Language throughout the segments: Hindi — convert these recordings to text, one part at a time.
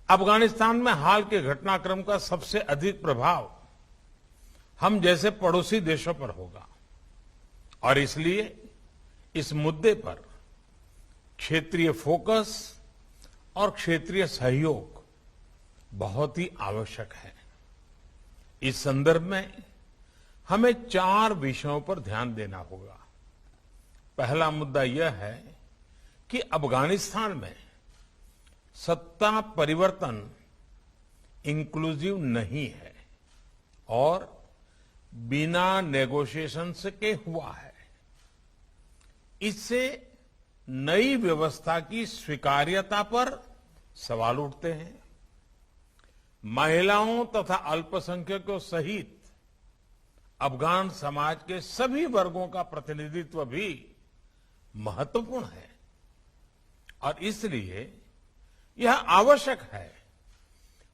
अफगानिस्तान में हाल के घटनाक्रम का सबसे अधिक प्रभाव हम जैसे पड़ोसी देशों पर होगा और इसलिए इस मुद्दे पर क्षेत्रीय फोकस और क्षेत्रीय सहयोग बहुत ही आवश्यक है। इस संदर्भ में हमें 4 विषयों पर ध्यान देना होगा। पहला मुद्दा यह है कि अफगानिस्तान में सत्ता परिवर्तन इंक्लूसिव नहीं है और बिना नेगोशिएशन के हुआ है। इससे नई व्यवस्था की स्वीकार्यता पर सवाल उठते हैं। महिलाओं तथा अल्पसंख्यकों सहित अफगान समाज के सभी वर्गों का प्रतिनिधित्व भी महत्वपूर्ण है और इसलिए यह आवश्यक है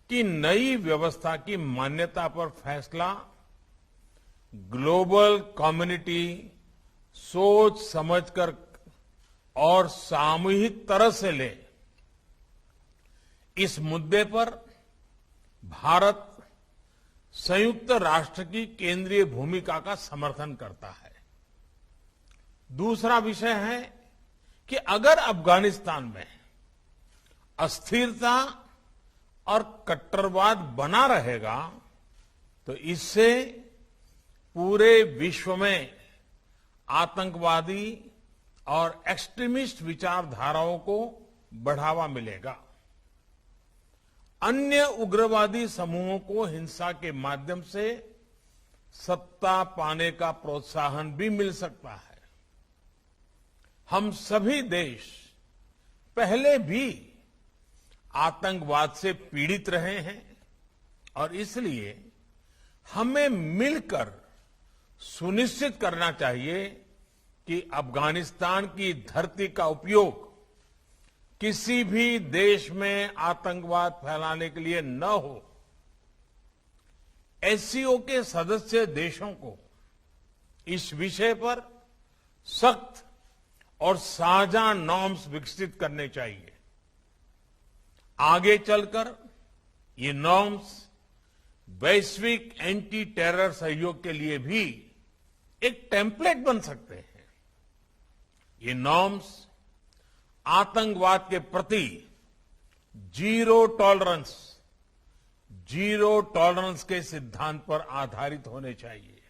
कि नई व्यवस्था की मान्यता पर फैसला ग्लोबल कम्युनिटी सोच समझकर और सामूहिक तरह से ले। इस मुद्दे पर भारत संयुक्त राष्ट्र की केंद्रीय भूमिका का समर्थन करता है। दूसरा विषय है कि अगर अफगानिस्तान में अस्थिरता और कट्टरवाद बना रहेगा तो इससे पूरे विश्व में आतंकवादी और एक्सट्रीमिस्ट विचारधाराओं को बढ़ावा मिलेगा। अन्य उग्रवादी समूहों को हिंसा के माध्यम से सत्ता पाने का प्रोत्साहन भी मिल सकता है। हम सभी देश पहले भी आतंकवाद से पीड़ित रहे हैं और इसलिए हमें मिलकर सुनिश्चित करना चाहिए कि अफगानिस्तान की धरती का उपयोग किसी भी देश में आतंकवाद फैलाने के लिए न हो। एससीओ के सदस्य देशों को इस विषय पर सख्त और साझा नॉर्म्स विकसित करने चाहिए। आगे चलकर ये नॉर्म्स वैश्विक एंटी टेरर सहयोग के लिए भी एक टेम्पलेट बन सकते हैं। ये नॉर्म्स आतंकवाद के प्रति जीरो टॉलरेंस के सिद्धांत पर आधारित होने चाहिए।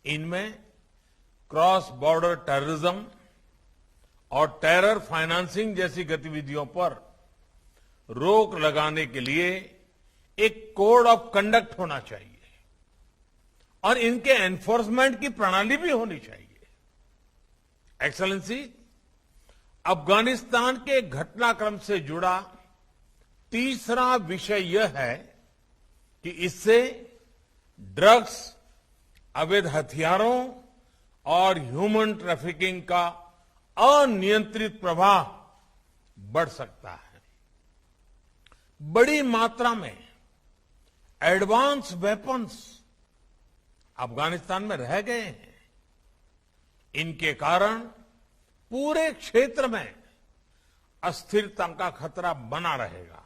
इनमें क्रॉस बॉर्डर टेररिज्म और टेरर फाइनेंसिंग जैसी गतिविधियों पर रोक लगाने के लिए एक कोड ऑफ कंडक्ट होना चाहिए और इनके एनफोर्समेंट की प्रणाली भी होनी चाहिए। एक्सेलेंसी, अफगानिस्तान के घटनाक्रम से जुड़ा तीसरा विषय यह है कि इससे ड्रग्स, अवैध हथियारों और ह्यूमन ट्रैफिकिंग का अनियंत्रित प्रवाह बढ़ सकता है। बड़ी मात्रा में एडवांस वेपन्स अफगानिस्तान में रह गए हैं। इनके कारण पूरे क्षेत्र में अस्थिरता का खतरा बना रहेगा।